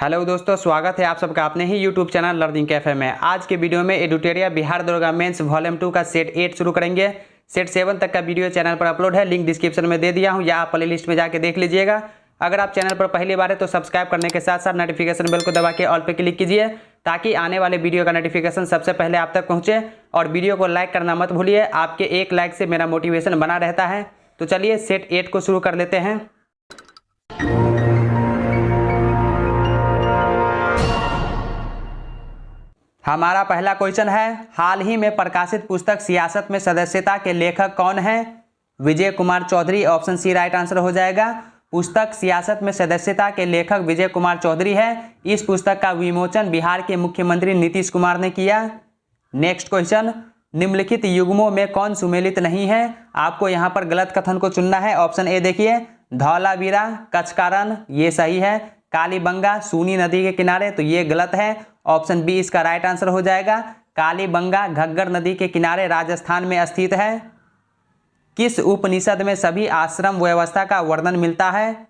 Hello दोस्तों, स्वागत है आप सबका अपने ही यूट्यूब चैनल लर्निंग कैफे में। आज के वीडियो में एडुटेरिया बिहार दरोगा मेंस वॉल्यूम 2 का सेट 8 शुरू करेंगे। सेट 7 तक का वीडियो चैनल पर अपलोड है, लिंक डिस्क्रिप्शन में दे दिया हूं या आप प्ले लिस्ट में जाके देख लीजिएगा। अगर आप चैनल पर पहली बार है तो सब्सक्राइब करने के साथ साथ नोटिफिकेशन बेल को दबा के ऑल पे क्लिक कीजिए ताकि आने वाले वीडियो का नोटिफिकेशन सबसे पहले आप तक पहुँचे। और वीडियो को लाइक करना मत भूलिए, आपके एक लाइक से मेरा मोटिवेशन बना रहता है। तो चलिए सेट 8 को शुरू कर लेते हैं। हमारा पहला क्वेश्चन है, हाल ही में प्रकाशित पुस्तक सियासत में सदस्यता के लेखक कौन हैं? Vijay Kumar Chaudhary, option C right answer हो जाएगा। पुस्तक सियासत में सदस्यता के लेखक विजय कुमार चौधरी है। इस पुस्तक का विमोचन बिहार के मुख्यमंत्री नीतीश कुमार ने किया। नेक्स्ट क्वेश्चन, निम्नलिखित युग्मों में कौन सुमेलित नहीं है? आपको यहाँ पर गलत कथन को चुनना है। ऑप्शन ए देखिए, धौलावीरा, कचकारण, ये सही है। कालीबंगा सूनी नदी के किनारे, तो ये गलत है। ऑप्शन बी इसका राइट आंसर हो जाएगा। कालीबंगा घग्गर नदी के किनारे राजस्थान में स्थित है। किस उपनिषद में सभी आश्रम व्यवस्था का वर्णन मिलता है?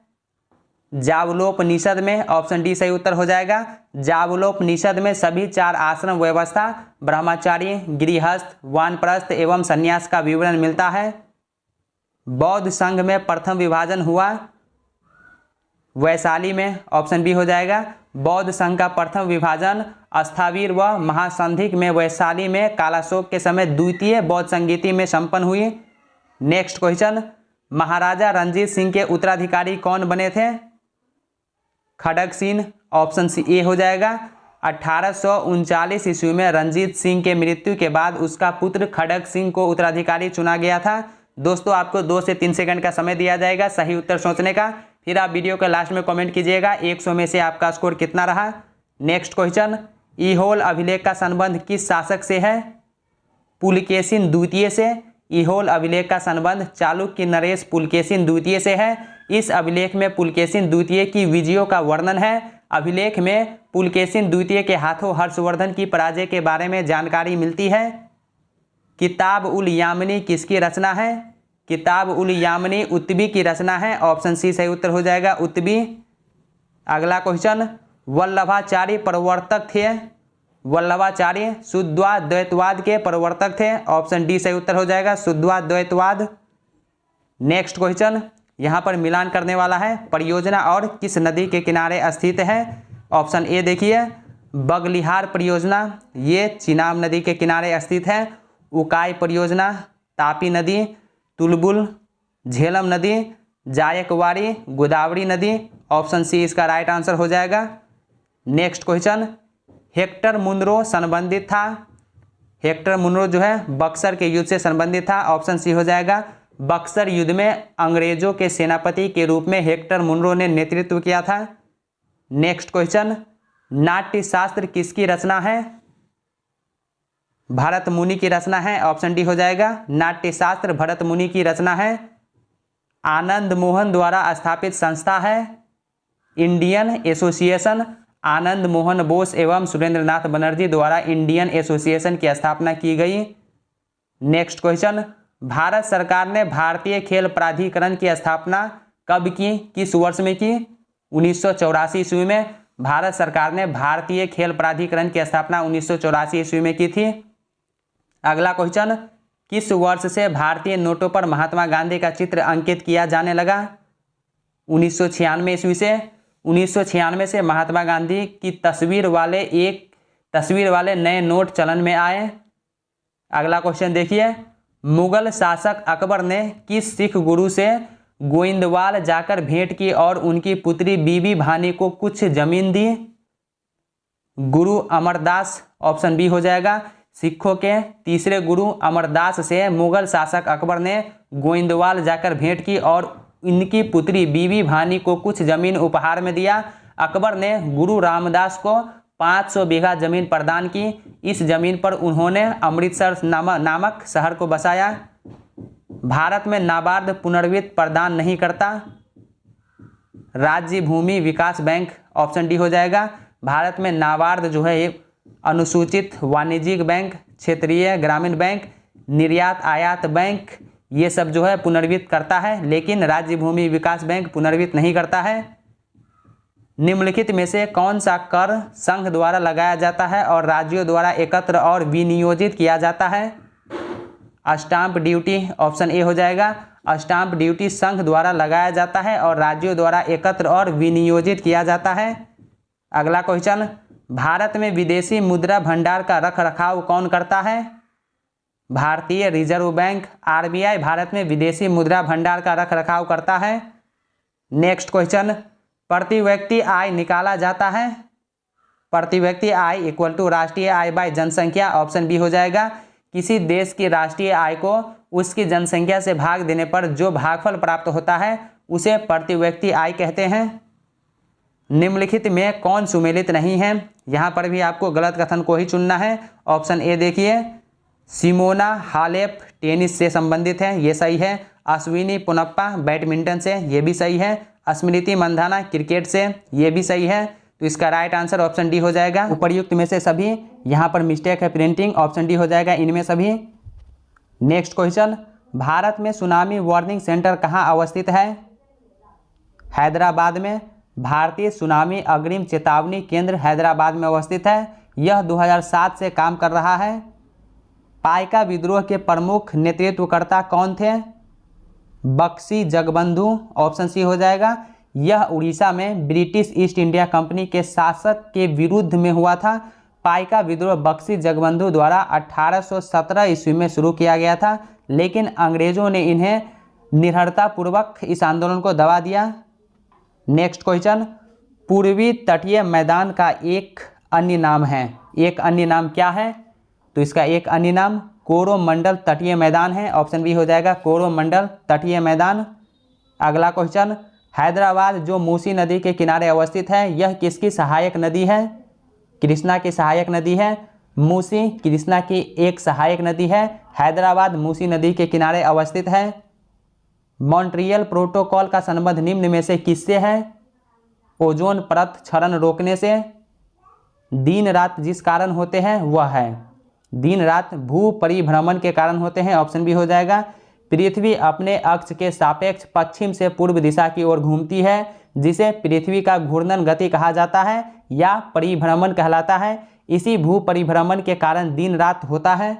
जावलोपनिषद में, ऑप्शन डी सही उत्तर हो जाएगा। जावलोपनिषद में सभी 4 आश्रम व्यवस्था ब्रह्मचारी, गृहस्थ, वानप्रस्थ एवं संन्यास का विवरण मिलता है। बौद्ध संघ में प्रथम विभाजन हुआ वैशाली में, ऑप्शन बी हो जाएगा। बौद्ध संघ का प्रथम विभाजन स्थावीर व महासंधिक में वैशाली में कालाशोक के समय द्वितीय बौद्ध संगीति में संपन्न हुई। नेक्स्ट क्वेश्चन, महाराजा रणजीत सिंह के उत्तराधिकारी कौन बने थे? खड़ग सिंह, ऑप्शन सी ए हो जाएगा। 1839 ईस्वी में रणजीत सिंह के मृत्यु के बाद उसका पुत्र खड़ग सिंह को उत्तराधिकारी चुना गया था। दोस्तों, आपको 2 से 3 सेकंड का समय दिया जाएगा सही उत्तर सोचने का, फिर आप वीडियो के लास्ट में कमेंट कीजिएगा 100 में से आपका स्कोर कितना रहा। नेक्स्ट क्वेश्चन, ईहोल अभिलेख का संबंध किस शासक से है? पुलकेशिन द्वितीय से। ईहोल अभिलेख का संबंध चालुक्य नरेश पुलकेशिन द्वितीय से है। इस अभिलेख में पुलकेशिन द्वितीय की विजयों का वर्णन है। अभिलेख में पुलकेशिन द्वितीय के हाथों हर्षवर्धन की पराजय के बारे में जानकारी मिलती है। किताब उल यामिनी किसकी रचना है? किताब उल यामिनी उत्तबी की रचना है। ऑप्शन सी सही उत्तर हो जाएगा, उत्तबी। अगला क्वेश्चन, वल्लभाचार्य प्रवर्तक थे? वल्लभाचार्य शुद्धाद्वैतवाद के प्रवर्तक थे। ऑप्शन डी सही उत्तर हो जाएगा, शुद्धाद्वैतवाद। नेक्स्ट क्वेश्चन, यहाँ पर मिलान करने वाला है, परियोजना और किस नदी के किनारे स्थित है? ऑप्शन ए देखिए, बगलिहार परियोजना, ये चिनाब नदी के किनारे स्थित है। उकाई परियोजना तापी नदी, तुलबुल, झेलम नदी, जायकवाड़ी, गोदावरी नदी। ऑप्शन सी इसका राइट आंसर हो जाएगा। नेक्स्ट क्वेश्चन, हेक्टर मुनरो संबंधित था? हेक्टर मुनरो जो है बक्सर के युद्ध से संबंधित था। ऑप्शन सी हो जाएगा। बक्सर युद्ध में अंग्रेजों के सेनापति के रूप में हेक्टर मुनरो ने नेतृत्व किया था। नेक्स्ट क्वेश्चन, नाट्य शास्त्र किसकी रचना है? भरत मुनि की रचना है। ऑप्शन डी हो जाएगा, नाट्य शास्त्र भरत मुनि की रचना है। आनंद मोहन द्वारा स्थापित संस्था है इंडियन एसोसिएशन। आनंद मोहन बोस एवं सुरेंद्रनाथ बनर्जी द्वारा इंडियन एसोसिएशन की स्थापना की गई। नेक्स्ट क्वेश्चन, भारत सरकार ने भारतीय खेल प्राधिकरण की स्थापना कब की, किस वर्ष में की? 1984 ईस्वी में भारत सरकार ने भारतीय खेल प्राधिकरण की स्थापना 1984 ईस्वी में की थी। अगला क्वेश्चन, किस वर्ष से भारतीय नोटों पर महात्मा गांधी का चित्र अंकित किया जाने लगा? 1996 ईस्वी से। 1996 से महात्मा गांधी की तस्वीर वाले नए नोट चलन में आए। अगला क्वेश्चन देखिए, मुगल शासक अकबर ने किस सिख गुरु से गोइंदवाल जाकर भेंट की और उनकी पुत्री बीबी भानी को कुछ जमीन दी? गुरु अमरदास, ऑप्शन बी हो जाएगा। सिखों के तीसरे गुरु अमरदास से मुगल शासक अकबर ने गोइंदवाल जाकर भेंट की और इनकी पुत्री बीबी भानी को कुछ जमीन उपहार में दिया। अकबर ने गुरु रामदास को 500 बीघा जमीन प्रदान की। इस जमीन पर उन्होंने अमृतसर नामक शहर को बसाया। भारत में नाबार्ड पुनर्वित्त प्रदान नहीं करता। राज्य भूमि विकास बैंक, ऑप्शन डी हो जाएगा। भारत में नाबार्ड जो है अनुसूचित वाणिज्यिक बैंक, क्षेत्रीय ग्रामीण बैंक, निर्यात आयात बैंक, ये सब जो है पुनर्वित्त करता है, लेकिन राज्य भूमि विकास बैंक पुनर्वित्त नहीं करता है। निम्नलिखित में से कौन सा कर संघ द्वारा लगाया जाता है और राज्यों द्वारा एकत्र और विनियोजित किया जाता है? स्टाम्प ड्यूटी, ऑप्शन ए हो जाएगा। स्टाम्प ड्यूटी संघ द्वारा लगाया जाता है और राज्यों द्वारा एकत्र और विनियोजित किया जाता है। अगला क्वेश्चन, भारत में विदेशी मुद्रा भंडार का रख रखाव कौन करता है? भारतीय रिजर्व बैंक, आरबीआई भारत में विदेशी मुद्रा भंडार का रख रखाव करता है। नेक्स्ट क्वेश्चन, प्रति व्यक्ति आय निकाला जाता है? प्रति व्यक्ति आय इक्वल टू राष्ट्रीय आय बाय जनसंख्या, ऑप्शन बी हो जाएगा। किसी देश की राष्ट्रीय आय को उसकी जनसंख्या से भाग देने पर जो भागफल प्राप्त होता है उसे प्रति व्यक्ति आय कहते हैं। निम्नलिखित में कौन सुमेलित नहीं है? यहाँ पर भी आपको गलत कथन को ही चुनना है। ऑप्शन ए देखिए, सिमोना हालेप टेनिस से संबंधित है, ये सही है। अश्विनी पोनप्पा बैडमिंटन से, ये भी सही है। स्मृति मंधाना क्रिकेट से, ये भी सही है। तो इसका राइट आंसर ऑप्शन डी हो जाएगा। उपर्युक्त में से सभी, यहाँ पर मिस्टेक है प्रिंटिंग, ऑप्शन डी हो जाएगा इनमें सभी। नेक्स्ट क्वेश्चन, भारत में सुनामी वार्निंग सेंटर कहाँ अवस्थित है? हैदराबाद में। भारतीय सुनामी अग्रिम चेतावनी केंद्र हैदराबाद में अवस्थित है। यह 2007 से काम कर रहा है। पाइका विद्रोह के प्रमुख नेतृत्वकर्ता कौन थे? बख्शी जगबंधु, ऑप्शन सी हो जाएगा। यह उड़ीसा में ब्रिटिश ईस्ट इंडिया कंपनी के शासक के विरुद्ध में हुआ था। पाइका विद्रोह बख्शी जगबंधु द्वारा 1817 ईस्वी में शुरू किया गया था, लेकिन अंग्रेजों ने इन्हें निर्भरतापूर्वक इस आंदोलन को दबा दिया। नेक्स्ट क्वेश्चन, पूर्वी तटीय मैदान का एक अन्य नाम है। एक अन्य नाम क्या है? तो इसका एक अन्य नाम कोरोमंडल तटीय मैदान है, ऑप्शन बी हो जाएगा कोरोमंडल तटीय मैदान। अगला क्वेश्चन, हैदराबाद जो मूसी नदी के किनारे अवस्थित है, यह किसकी सहायक नदी है? कृष्णा की सहायक नदी है। मूसी कृष्णा की एक सहायक नदी है। हैदराबाद मूसी नदी के किनारे अवस्थित है। मॉन्ट्रियल प्रोटोकॉल का संबंध निम्न में से किससे है? ओजोन परत क्षरण रोकने से। दिन रात जिस कारण होते हैं वह है, दिन रात भू परिभ्रमण के कारण होते हैं, ऑप्शन बी हो जाएगा। पृथ्वी अपने अक्ष के सापेक्ष पश्चिम से पूर्व दिशा की ओर घूमती है, जिसे पृथ्वी का घूर्णन गति कहा जाता है या परिभ्रमण कहलाता है। इसी भू परिभ्रमण के कारण दिन रात होता है।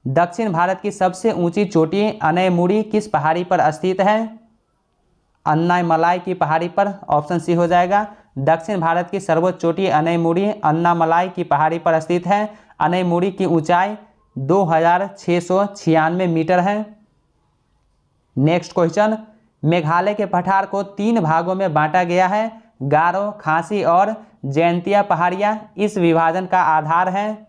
दक्षिण भारत की सबसे ऊंची चोटी अनैमुड़ी किस पहाड़ी पर स्थित है? अन्नामलाई की पहाड़ी पर, ऑप्शन सी हो जाएगा। दक्षिण भारत की सर्वोच्च चोटी अनैमुड़ी अन्नामलाई की पहाड़ी पर स्थित है। अनैमुड़ी की ऊंचाई 2696 मीटर है। नेक्स्ट क्वेश्चन, मेघालय के पठार को 3 भागों में बांटा गया है। गारो, खासी और जैंतिया पहाड़ियाँ इस विभाजन का आधार है।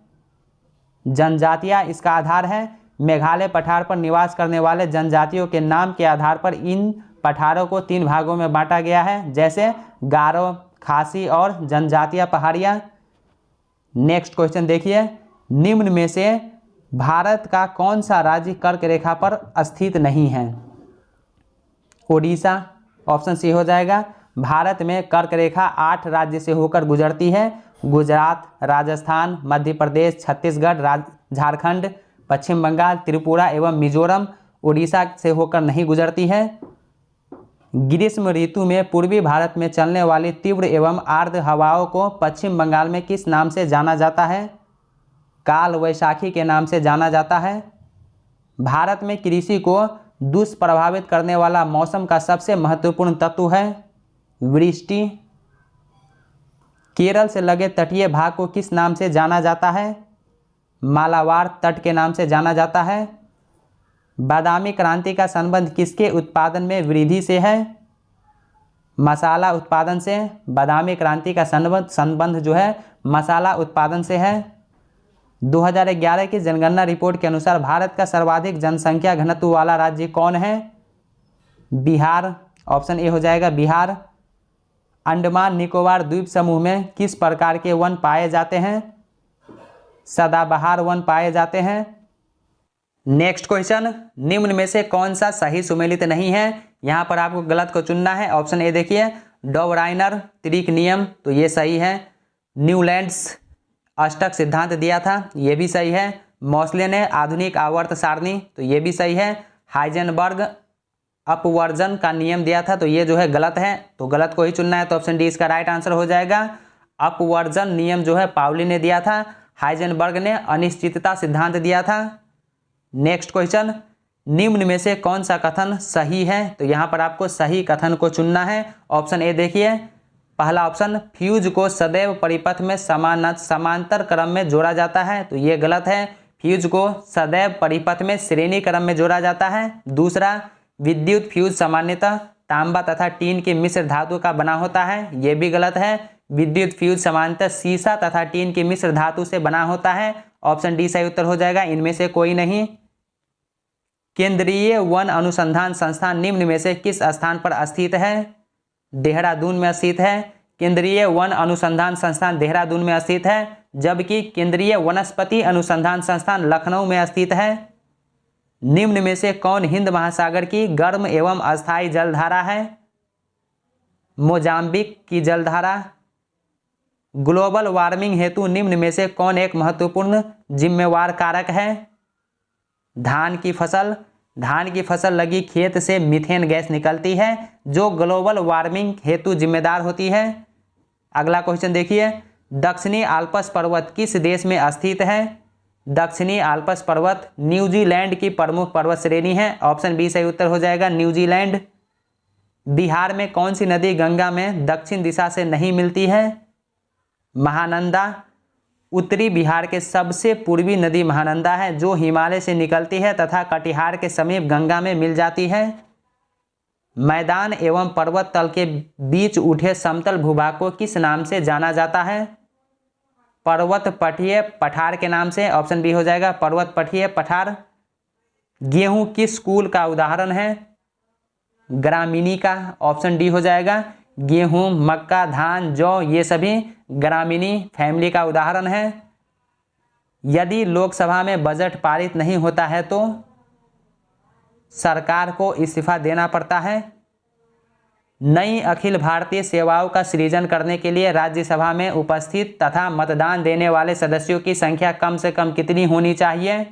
जनजातियाँ इसका आधार है। मेघालय पठार पर निवास करने वाले जनजातियों के नाम के आधार पर इन पठारों को 3 भागों में बांटा गया है, जैसे गारो, खासी और जनजातिया पहाड़ियाँ। नेक्स्ट क्वेश्चन देखिए, निम्न में से भारत का कौन सा राज्य कर्क रेखा पर स्थित नहीं है? ओडिशा, ऑप्शन सी हो जाएगा। भारत में कर्क रेखा 8 राज्य से होकर गुजरती है। गुजरात, राजस्थान, मध्य प्रदेश, छत्तीसगढ़, झारखंड, पश्चिम बंगाल, त्रिपुरा एवं मिजोरम उड़ीसा से होकर नहीं गुजरती है। ग्रीष्म ऋतु में पूर्वी भारत में चलने वाली तीव्र एवं आर्द्र हवाओं को पश्चिम बंगाल में किस नाम से जाना जाता है? काल वैशाखी के नाम से जाना जाता है। भारत में कृषि को दुष्प्रभावित करने वाला मौसम का सबसे महत्वपूर्ण तत्व है वृष्टि। केरल से लगे तटीय भाग को किस नाम से जाना जाता है? मालाबार तट के नाम से जाना जाता है। बादामी क्रांति का संबंध किसके उत्पादन में वृद्धि से है? मसाला उत्पादन से। बादामी क्रांति का संबंध जो है मसाला उत्पादन से है। 2011 की जनगणना रिपोर्ट के अनुसार भारत का सर्वाधिक जनसंख्या घनत्व वाला राज्य कौन है? बिहार, ऑप्शन ए हो जाएगा बिहार। अंडमान निकोबार द्वीप समूह में किस प्रकार के वन पाए जाते हैं? सदाबहार वन पाए जाते हैं। नेक्स्ट क्वेश्चन, निम्न में से कौन सा सही सुमेलित नहीं है? यहाँ पर आपको गलत को चुनना है। ऑप्शन ए देखिए, डॉबराइनर त्रिक नियम, तो ये सही है। न्यूलैंड्स अष्टक सिद्धांत दिया था, ये भी सही है। मॉसले ने आधुनिक आवर्त सारणी, तो ये भी सही है। हाइजेनबर्ग अपवर्जन का नियम दिया था, तो ये जो है गलत है, तो गलत को ही चुनना है। तो ऑप्शन डी इसका राइट आंसर हो जाएगा। अपवर्जन नियम जो है पाउली ने दिया था, हाइजेनबर्ग ने अनिश्चितता सिद्धांत दिया था। नेक्स्ट क्वेश्चन, निम्न में से कौन सा कथन सही है? तो यहाँ पर आपको सही कथन को चुनना है। ऑप्शन ए देखिए, पहला ऑप्शन, फ्यूज को सदैव परिपथ में समांतर क्रम में जोड़ा जाता है, तो ये गलत है। फ्यूज को सदैव परिपथ में श्रेणी क्रम में जोड़ा जाता है। दूसरा, विद्युत फ्यूज सामान्यतः तांबा तथा टीन की मिश्र धातु का बना होता है, ये भी गलत है। विद्युत फ्यूज सामान्यतः सीसा तथा टीन की मिश्र धातु से बना होता है। ऑप्शन डी सही उत्तर हो जाएगा, इनमें से कोई नहीं। केंद्रीय वन अनुसंधान संस्थान निम्न में से किस स्थान पर स्थित है? देहरादून में स्थित है। केंद्रीय वन अनुसंधान संस्थान देहरादून में स्थित है, जबकि केंद्रीय वनस्पति अनुसंधान संस्थान लखनऊ में स्थित है। निम्न में से कौन हिंद महासागर की गर्म एवं अस्थायी जलधारा है? मोजाम्बिक की जलधारा। ग्लोबल वार्मिंग हेतु निम्न में से कौन एक महत्वपूर्ण जिम्मेवार कारक है? धान की फसल। धान की फसल लगी खेत से मीथेन गैस निकलती है, जो ग्लोबल वार्मिंग हेतु जिम्मेदार होती है। अगला क्वेश्चन देखिए, दक्षिणी आल्प्स पर्वत किस देश में स्थित है? दक्षिणी आल्प्स पर्वत न्यूजीलैंड की प्रमुख पर्वत श्रेणी है। ऑप्शन बी सही उत्तर हो जाएगा, न्यूजीलैंड। बिहार में कौन सी नदी गंगा में दक्षिण दिशा से नहीं मिलती है? महानंदा। उत्तरी बिहार के सबसे पूर्वी नदी महानंदा है, जो हिमालय से निकलती है तथा कटिहार के समीप गंगा में मिल जाती है। मैदान एवं पर्वत तल के बीच उठे समतल भूभाग को किस नाम से जाना जाता है? पर्वत पठीय पठार के नाम से। ऑप्शन बी हो जाएगा, पर्वत पठीय पठार। गेहूं किस कुल का उदाहरण है? ग्रामीणी का। ऑप्शन डी हो जाएगा, गेहूं, मक्का, धान, जौ ये सभी ग्रामीणी फैमिली का उदाहरण है। यदि लोकसभा में बजट पारित नहीं होता है तो सरकार को इस्तीफा देना पड़ता है। नई अखिल भारतीय सेवाओं का सृजन करने के लिए राज्यसभा में उपस्थित तथा मतदान देने वाले सदस्यों की संख्या कम से कम कितनी होनी चाहिए?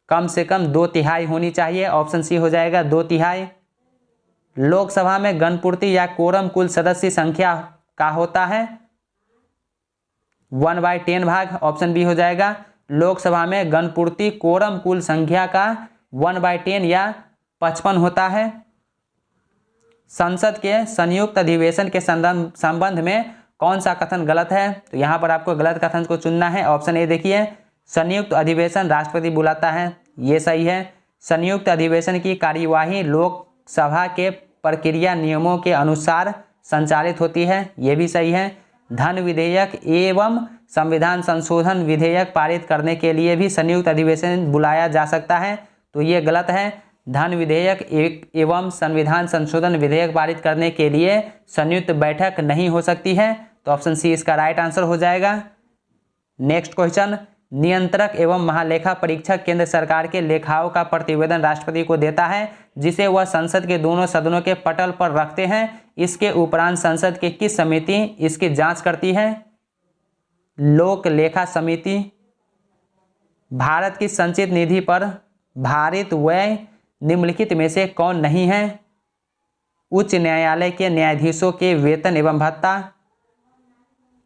कम से कम 2/3 होनी चाहिए। ऑप्शन सी हो जाएगा, 2/3। लोकसभा में गणपूर्ति या कोरम कुल सदस्य संख्या का होता है? 1/10 भाग। ऑप्शन बी हो जाएगा, लोकसभा में गणपूर्ति कोरम कुल संख्या का 1/10 या 55 होता है। संसद के संयुक्त अधिवेशन के संबंध में कौन सा कथन गलत है? तो यहाँ पर आपको गलत कथन को चुनना है। ऑप्शन ए देखिए, संयुक्त अधिवेशन राष्ट्रपति बुलाता है, ये सही है। संयुक्त अधिवेशन की कार्यवाही लोकसभा के प्रक्रिया नियमों के अनुसार संचालित होती है, ये भी सही है। धन विधेयक एवं संविधान संशोधन विधेयक पारित करने के लिए भी संयुक्त अधिवेशन बुलाया जा सकता है, तो ये गलत है। धन विधेयक एवं संविधान संशोधन विधेयक पारित करने के लिए संयुक्त बैठक नहीं हो सकती है, तो ऑप्शन सी इसका राइट आंसर हो जाएगा। नेक्स्ट क्वेश्चन, नियंत्रक एवं महालेखा परीक्षक केंद्र सरकार के लेखाओं का प्रतिवेदन राष्ट्रपति को देता है, जिसे वह संसद के दोनों सदनों के पटल पर रखते हैं। इसके उपरांत संसद की किस समिति इसकी जांच करती है? लोक लेखा समिति। भारत की संचित निधि पर भारित व्यय निम्नलिखित में से कौन नहीं है? उच्च न्यायालय के न्यायाधीशों के वेतन एवं भत्ता।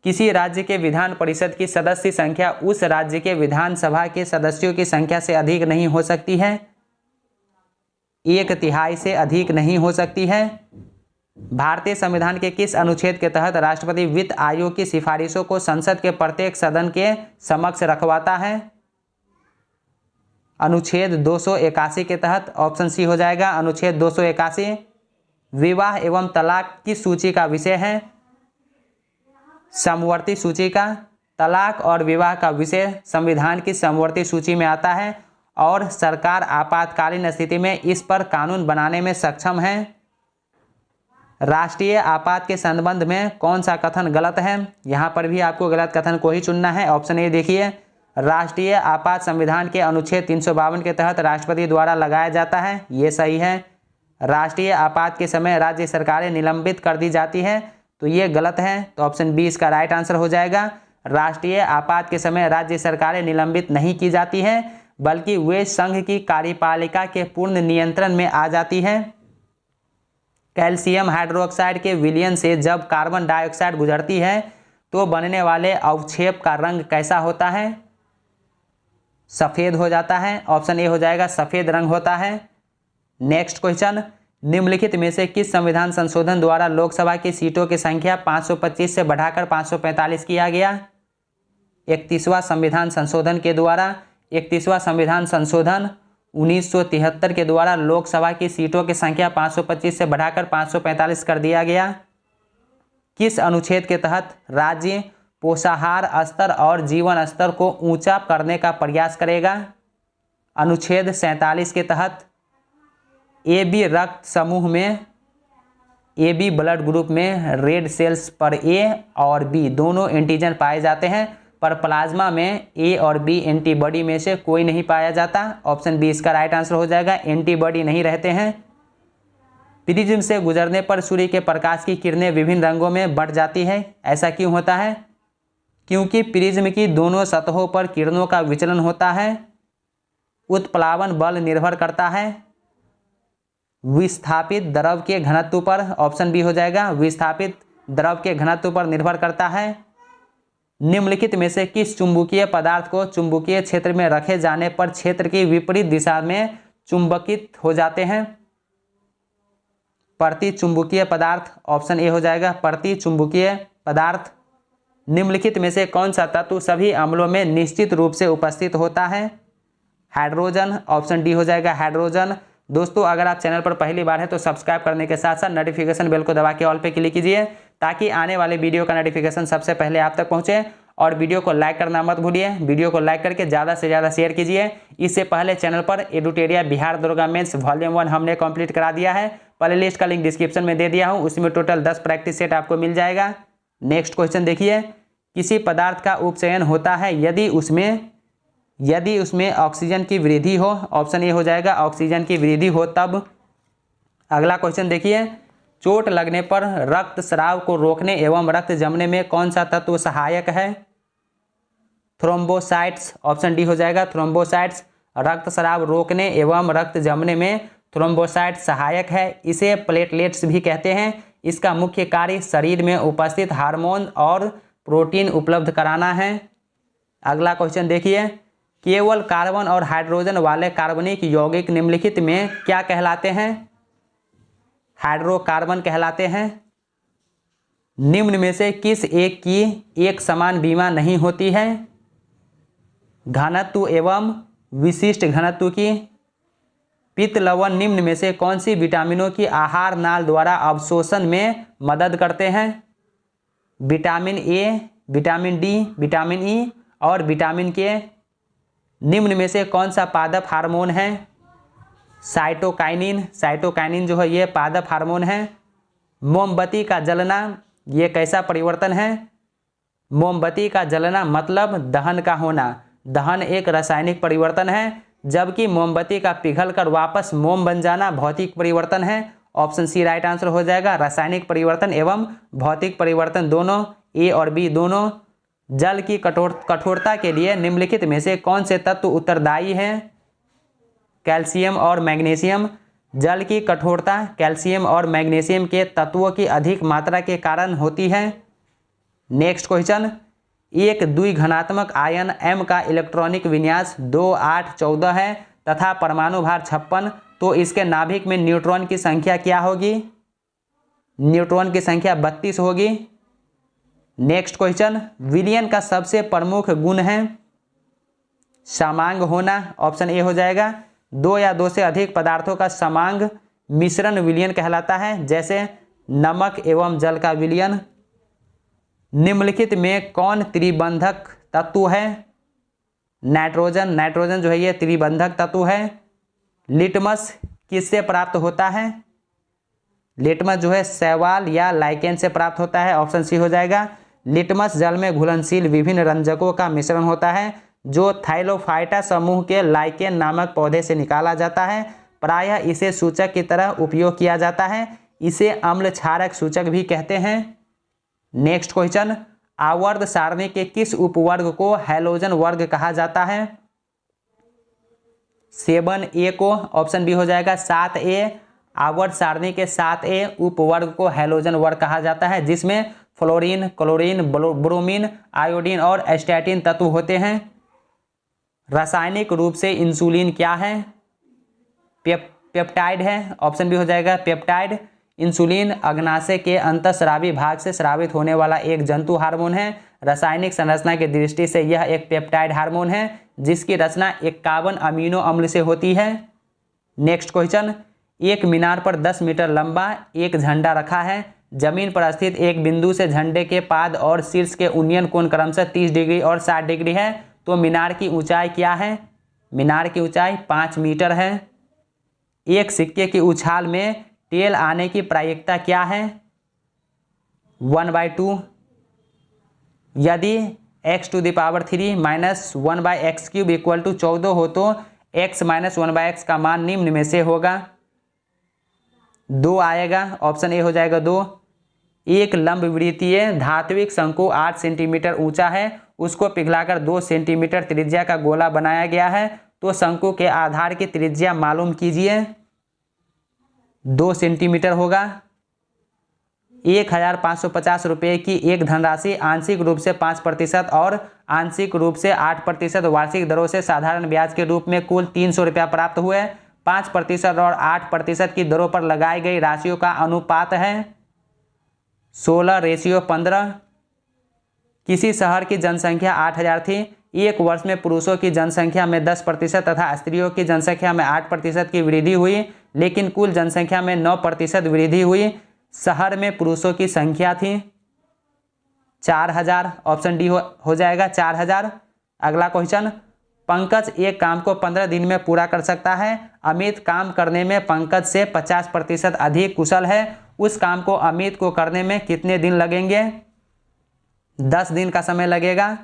किसी राज्य के विधान परिषद की सदस्य संख्या उस राज्य के विधानसभा के सदस्यों की संख्या से अधिक नहीं हो सकती है, 1/3 से अधिक नहीं हो सकती है। भारतीय संविधान के किस अनुच्छेद के तहत राष्ट्रपति वित्त आयोग की सिफारिशों को संसद के प्रत्येक सदन के समक्ष रखवाता है? अनुच्छेद 281 के तहत। ऑप्शन सी हो जाएगा, अनुच्छेद 281। विवाह एवं तलाक किस सूची का विषय है? समवर्ती सूची का। तलाक और विवाह का विषय संविधान की समवर्ती सूची में आता है और सरकार आपातकालीन स्थिति में इस पर कानून बनाने में सक्षम है। राष्ट्रीय आपात के संबंध में कौन सा कथन गलत है? यहाँ पर भी आपको गलत कथन को ही चुनना है। ऑप्शन ए देखिए, राष्ट्रीय आपात संविधान के अनुच्छेद 352 के तहत राष्ट्रपति द्वारा लगाया जाता है, ये सही है। राष्ट्रीय आपात के समय राज्य सरकारें निलंबित कर दी जाती है, तो ये गलत है। तो ऑप्शन बी इसका राइट आंसर हो जाएगा। राष्ट्रीय आपात के समय राज्य सरकारें निलंबित नहीं की जाती हैं, बल्कि वे संघ की कार्यपालिका के पूर्ण नियंत्रण में आ जाती हैं। कैल्शियम हाइड्रोक्साइड के विलयन से जब कार्बन डाइऑक्साइड गुजरती है तो बनने वाले अवक्षेप का रंग कैसा होता है? सफ़ेद हो जाता है। ऑप्शन ए हो जाएगा, सफ़ेद रंग होता है। नेक्स्ट क्वेश्चन, निम्नलिखित में से किस संविधान संशोधन द्वारा लोकसभा की सीटों की संख्या 525 से बढ़ाकर 545 किया गया? 31वां संविधान संशोधन के द्वारा। 31वां संविधान संशोधन 1973 के द्वारा लोकसभा की सीटों की संख्या 525 से बढ़ाकर 545 कर दिया गया। किस अनुच्छेद के तहत राज्य पोषाहार स्तर और जीवन स्तर को ऊंचा करने का प्रयास करेगा? अनुच्छेद 47 के तहत। ए बी रक्त समूह में, ए बी ब्लड ग्रुप में रेड सेल्स पर ए और बी दोनों एंटीजन पाए जाते हैं, पर प्लाज्मा में ए और बी एंटीबॉडी में से कोई नहीं पाया जाता। ऑप्शन बी इसका राइट आंसर हो जाएगा, एंटीबॉडी नहीं रहते हैं। प्रिज्म से गुजरने पर सूर्य के प्रकाश की किरणें विभिन्न रंगों में बंट जाती है, ऐसा क्यों होता है? क्योंकि प्रिज्म की दोनों सतहों पर किरणों का विचलन होता है। उत्प्लावन बल निर्भर करता है विस्थापित द्रव के घनत्व पर। ऑप्शन बी हो जाएगा, विस्थापित द्रव के घनत्व पर निर्भर करता है। निम्नलिखित में से किस चुंबकीय पदार्थ को चुंबकीय क्षेत्र में रखे जाने पर क्षेत्र की विपरीत दिशा में चुंबकित हो जाते हैं? प्रति चुंबकीय पदार्थ। ऑप्शन ए हो जाएगा, प्रति चुंबकीय पदार्थ। निम्नलिखित में से कौन सा तत्व सभी अम्लों में निश्चित रूप से उपस्थित होता है? हाइड्रोजन। ऑप्शन डी हो जाएगा, हाइड्रोजन। दोस्तों, अगर आप चैनल पर पहली बार है तो सब्सक्राइब करने के साथ साथ नोटिफिकेशन बेल को दबा के ऑल पे क्लिक कीजिए ताकि आने वाले वीडियो का नोटिफिकेशन सबसे पहले आप तक पहुंचे। और वीडियो को लाइक करना मत भूलिए, वीडियो को लाइक करके ज़्यादा से ज़्यादा शेयर कीजिए। इससे पहले चैनल पर एडुटेरिया बिहार दुर्गा मेंस वॉल्यूम 1 हमने कंप्लीट करा दिया है, प्ले लिस्ट का लिंक डिस्क्रिप्शन में दे दिया हूँ, उसमें टोटल 10 प्रैक्टिस सेट आपको मिल जाएगा। नेक्स्ट क्वेश्चन देखिए, किसी पदार्थ का उपचयन होता है यदि उसमें ऑक्सीजन की वृद्धि हो? ऑप्शन ए हो जाएगा, ऑक्सीजन की वृद्धि हो तब। अगला क्वेश्चन देखिए, चोट लगने पर रक्तस्राव को रोकने एवं रक्त जमने में कौन सा तत्व सहायक है? थ्रोम्बोसाइट्स। ऑप्शन डी हो जाएगा, थ्रोम्बोसाइट्स। रक्तस्राव रोकने एवं रक्त जमने में थ्रोम्बोसाइट सहायक है। इसे प्लेटलेट्स भी कहते हैं। इसका मुख्य कार्य शरीर में उपस्थित हार्मोन और प्रोटीन उपलब्ध कराना है। अगला क्वेश्चन देखिए, केवल कार्बन और हाइड्रोजन वाले कार्बनिक यौगिक निम्नलिखित में क्या कहलाते हैं? हाइड्रोकार्बन कहलाते हैं। निम्न में से किस एक की एक समान बीमा नहीं होती है? घनत्व एवं विशिष्ट घनत्व की। पित्त लवण निम्न में से कौन सी विटामिनों की आहार नाल द्वारा अवशोषण में मदद करते हैं? Vitamin A, vitamin D, vitamin E और विटामिन के। निम्न में से कौन सा पादप हार्मोन है? साइटोकाइनिन। साइटोकाइनिन जो है ये पादप हार्मोन है। मोमबत्ती का जलना ये कैसा परिवर्तन है? मोमबत्ती का जलना मतलब दहन का होना। दहन एक रासायनिक परिवर्तन है, जबकि मोमबत्ती का पिघलकर वापस मोम बन जाना भौतिक परिवर्तन है। ऑप्शन सी राइट आंसर हो जाएगा, रासायनिक परिवर्तन एवं भौतिक परिवर्तन दोनों, ए और बी दोनों। जल की कठोरता के लिए निम्नलिखित में से कौन से तत्व उत्तरदायी हैं? कैल्शियम और मैग्नीशियम। जल की कठोरता कैल्शियम और मैग्नीशियम के तत्वों की अधिक मात्रा के कारण होती है। नेक्स्ट क्वेश्चन, एक द्विघनात्मक आयन M का इलेक्ट्रॉनिक विन्यास 2, 8, 14 है तथा परमाणु भार 56, तो इसके नाभिक में न्यूट्रॉन की संख्या क्या होगी? न्यूट्रॉन की संख्या 32 होगी। नेक्स्ट क्वेश्चन, विलयन का सबसे प्रमुख गुण है समांग होना। ऑप्शन ए हो जाएगा, 2 या 2 से अधिक पदार्थों का समांग मिश्रण विलयन कहलाता है, जैसे नमक एवं जल का विलयन। निम्नलिखित में कौन त्रिबंधक तत्व है? नाइट्रोजन। नाइट्रोजन जो है ये त्रिबंधक तत्व है। लिटमस किससे प्राप्त होता है? लिटमस जो है शैवाल या लाइकेन से प्राप्त होता है। ऑप्शन सी हो जाएगा। लिटमस जल में घुलनशील विभिन्न रंजकों का मिश्रण होता है जो थाइलोफाइटा समूह के लाइकेन नामक पौधे से निकाला जाता है। प्रायः इसे सूचक की तरह उपयोग किया जाता है। इसे अम्ल क्षारक सूचक भी कहते हैं। नेक्स्ट क्वेश्चन, आवर्त सारणी के किस उपवर्ग को हैलोजन वर्ग कहा जाता है? 7A को, ऑप्शन बी हो जाएगा 7A, आवर्त सारणी के 7A उपवर्ग को हैलोजन वर्ग कहा जाता है, जिसमें फ्लोरीन, क्लोरीन, ब्रोमीन, आयोडीन और एस्टैटिन तत्व होते हैं। रासायनिक रूप से इंसुलिन क्या है? पेप्टाइड है, ऑप्शन बी हो जाएगा पेप्टाइड। इंसुलिन अग्नाशय के अंतःस्रावी भाग से स्रावित होने वाला एक जंतु हार्मोन है। रासायनिक संरचना की दृष्टि से यह एक पेप्टाइड हार्मोन है जिसकी रचना 51 अमीनो अम्ल से होती है। नेक्स्ट क्वेश्चन, एक मीनार पर 10 मीटर लंबा एक झंडा रखा है। जमीन पर स्थित एक बिंदु से झंडे के पाद और शीर्ष के उन्नयन कोण क्रमशः 30 डिग्री और 60 डिग्री है, तो मीनार की ऊंचाई क्या है? मीनार की ऊंचाई 5 मीटर है। एक सिक्के की उछाल में टेल आने की प्रायिकता क्या है? 1/2। यदि x⁻³ minus 1/x³ equal to 14 हो तो x माइनस 1/x का मान निम्न में से होगा। 2 आएगा, ऑप्शन ए हो जाएगा 2। एक लंबवृत्तीय धात्विक शंकु 8 सेंटीमीटर ऊंचा है, उसको पिघलाकर 2 सेंटीमीटर त्रिज्या का गोला बनाया गया है, तो शंकु के आधार की त्रिज्या मालूम कीजिए। 2 सेंटीमीटर होगा। 1550 रुपये की एक धनराशि आंशिक रूप से 5% और आंशिक रूप से 8% वार्षिक दरों से साधारण ब्याज के रूप में कुल 300 रुपया प्राप्त हुए। 5% और 8% की दरों पर लगाई गई राशियों का अनुपात है 16:15। किसी शहर की जनसंख्या 8000 थी। एक वर्ष में पुरुषों की जनसंख्या में 10% तथा स्त्रियों की जनसंख्या में 8% की वृद्धि हुई, लेकिन कुल जनसंख्या में 9% वृद्धि हुई। शहर में पुरुषों की संख्या थी 4000, ऑप्शन डी हो जाएगा 4000। अगला क्वेश्चन, पंकज एक काम को 15 दिन में पूरा कर सकता है। अमित काम करने में पंकज से 50% अधिक कुशल है। उस काम को अमित को करने में कितने दिन लगेंगे? 10 दिन का समय लगेगा।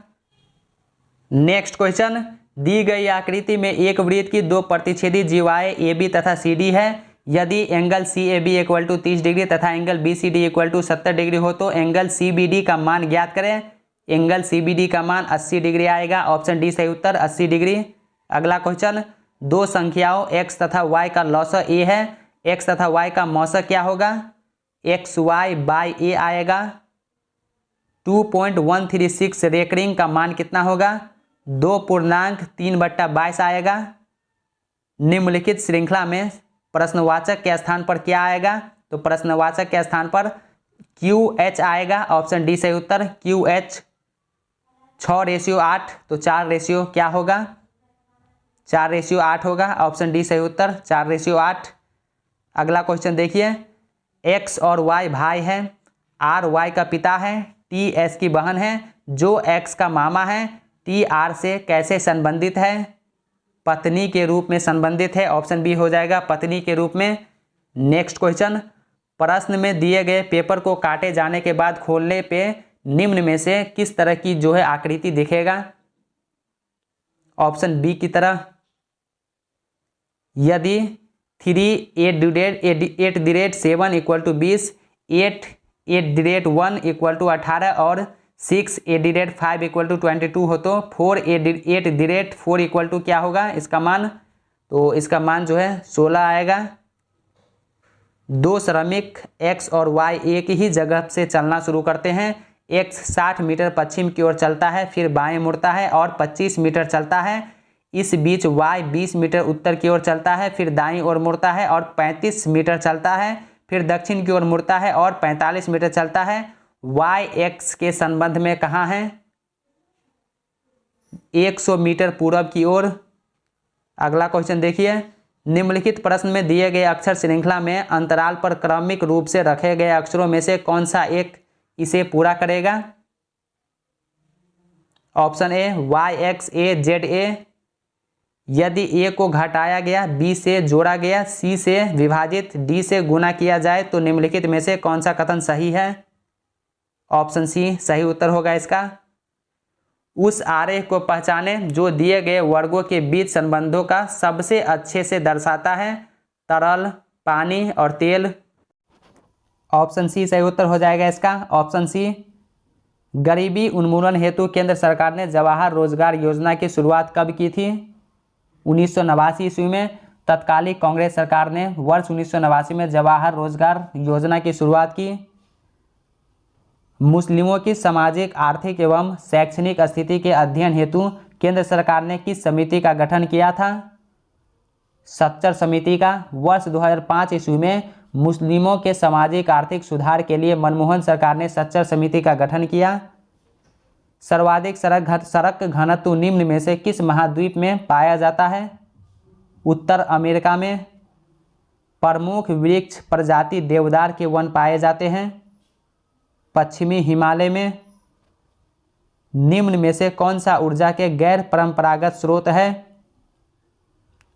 नेक्स्ट क्वेश्चन, दी गई आकृति में एक वृत्त की 2 प्रतिच्छेदी जीवाएं AB तथा CD है। यदि angle CAB equal to 30 degree तथा angle BCD equal to 70 degree हो तो एंगल CBD का मान ज्ञात करें। एंगल CBD का मान 80 डिग्री आएगा, ऑप्शन डी सही उत्तर 80 डिग्री। अगला क्वेश्चन, 2 संख्याओं x तथा y का लॉसअ a है। x तथा y का मौसक क्या होगा? XY/a आएगा। 2.136 रेकरिंग का मान कितना होगा? 2.3/22 आएगा। निम्नलिखित श्रृंखला में प्रश्नवाचक के स्थान पर क्या आएगा? तो प्रश्नवाचक के स्थान पर QH आएगा, ऑप्शन डी सही उत्तर QH। 6:8 तो 4 क्या होगा? 4:8 होगा, ऑप्शन डी सही उत्तर 4:8। अगला क्वेश्चन देखिए, x और y भाई है, r y का पिता है, t s की बहन है, जो x का मामा है, t r से कैसे संबंधित है? पत्नी के रूप में संबंधित है, ऑप्शन बी हो जाएगा पत्नी के रूप में। नेक्स्ट क्वेश्चन, प्रश्न में दिए गए पेपर को काटे जाने के बाद खोलने पे निम्न में से किस तरह की जो है आकृति दिखेगा? ऑप्शन बी की तरह। यदि 3 इक्वल टू 20, 8 इक्वल टू 18 और 6 इक्वल टू 22 हो तो 4 इक्वल टू क्या होगा इसका मान? तो इसका मान जो है 16 आएगा। 2 श्रमिक x और y एक ही जगह से चलना शुरू करते हैं। x 60 मीटर पश्चिम की ओर चलता है, फिर बाएं मुड़ता है और 25 मीटर चलता है। इस बीच y 20 मीटर उत्तर की ओर चलता है, फिर दाईं ओर मुड़ता है और 35 मीटर चलता है, फिर दक्षिण की ओर मुड़ता है और 45 मीटर चलता है। y x के संबंध में कहाँ है? 100 मीटर पूरब की ओर। अगला क्वेश्चन देखिए, निम्नलिखित प्रश्न में दिए गए अक्षर श्रृंखला में अंतराल पर क्रमिक रूप से रखे गए अक्षरों में से कौन सा एक इसे पूरा करेगा? Option A YXAZA। यदि ए को घटाया गया, बी से जोड़ा गया, सी से विभाजित, डी से गुणा किया जाए तो निम्नलिखित में से कौन सा कथन सही है? ऑप्शन सी सही उत्तर होगा इसका। उस आरेख को पहचाने जो दिए गए वर्गों के बीच संबंधों का सबसे अच्छे से दर्शाता है। तरल, पानी और तेल। ऑप्शन सी सही उत्तर हो जाएगा इसका, ऑप्शन सी। गरीबी उन्मूलन हेतु केंद्र सरकार ने जवाहर रोजगार योजना की शुरुआत कब की थी? 1989 ईस्वी में तत्कालीन कांग्रेस सरकार ने वर्ष 1989 में जवाहर रोजगार योजना की शुरुआत की। मुस्लिमों की सामाजिक, आर्थिक एवं शैक्षणिक स्थिति के अध्ययन हेतु केंद्र सरकार ने किस समिति का गठन किया था? सच्चर समिति का। वर्ष 2005 ईस्वी में मुस्लिमों के सामाजिक आर्थिक सुधार के लिए मनमोहन सरकार ने सच्चर समिति का गठन किया। सर्वाधिक सड़क घनत्व निम्न में से किस महाद्वीप में पाया जाता है? उत्तर अमेरिका में। प्रमुख वृक्ष प्रजाति देवदार के वन पाए जाते हैं पश्चिमी हिमालय में। निम्न में से कौन सा ऊर्जा के गैर परंपरागत स्रोत है?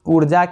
ऊर्जा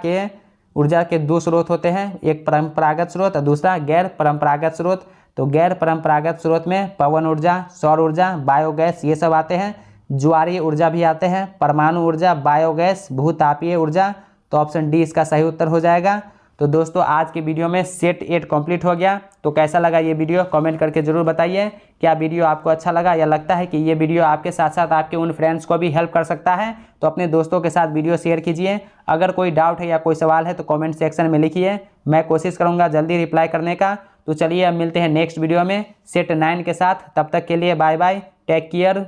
के दो स्रोत होते हैं, एक परंपरागत स्रोत और दूसरा गैर परंपरागत स्रोत। तो गैर परंपरागत स्रोत में पवन ऊर्जा, सौर ऊर्जा, बायोगैस ये सब आते हैं। ज्वारीय ऊर्जा भी आते हैं, परमाणु ऊर्जा, बायोगैस, भूतापीय ऊर्जा। तो ऑप्शन डी इसका सही उत्तर हो जाएगा। तो दोस्तों आज के वीडियो में सेट 8 कंप्लीट हो गया। तो कैसा लगा ये वीडियो कमेंट करके जरूर बताइए। क्या वीडियो आपको अच्छा लगा या लगता है कि ये वीडियो आपके साथ साथ आपके उन फ्रेंड्स को भी हेल्प कर सकता है? तो अपने दोस्तों के साथ वीडियो शेयर कीजिए। अगर कोई डाउट है या कोई सवाल है तो कमेंट सेक्शन में लिखिए, मैं कोशिश करूँगा जल्दी रिप्लाई करने का। तो चलिए अब मिलते हैं नेक्स्ट वीडियो में सेट 9 के साथ। तब तक के लिए बाय बाय, टेक केयर।